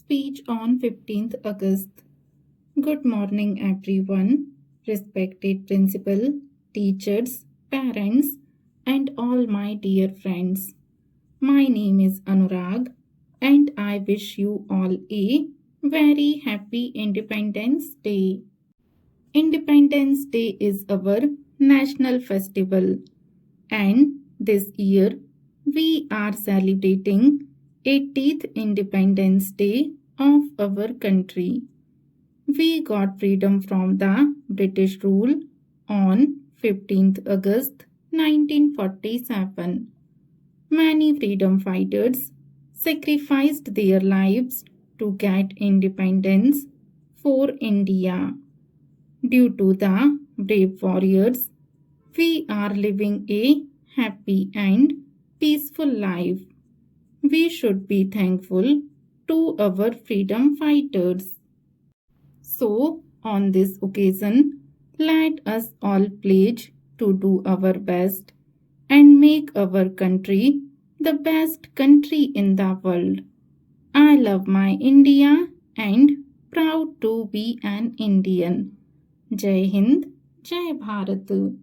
Speech on 15th August. Good morning, everyone. Respected principal, teachers, parents, and all my dear friends. My name is Anurag, and I wish you all a very happy Independence Day. Independence Day is our national festival, and this year we are celebrating 80th Independence Day of our country. We got freedom from the British rule on 15th August 1947. Many freedom fighters sacrificed their lives to get independence for India. Due to the brave warriors, we are living a happy and peaceful life. We should be thankful to our freedom fighters. So, on this occasion, let us all pledge to do our best and make our country the best country in the world. I love my India and proud to be an Indian. Jai Hind, Jai Bharat.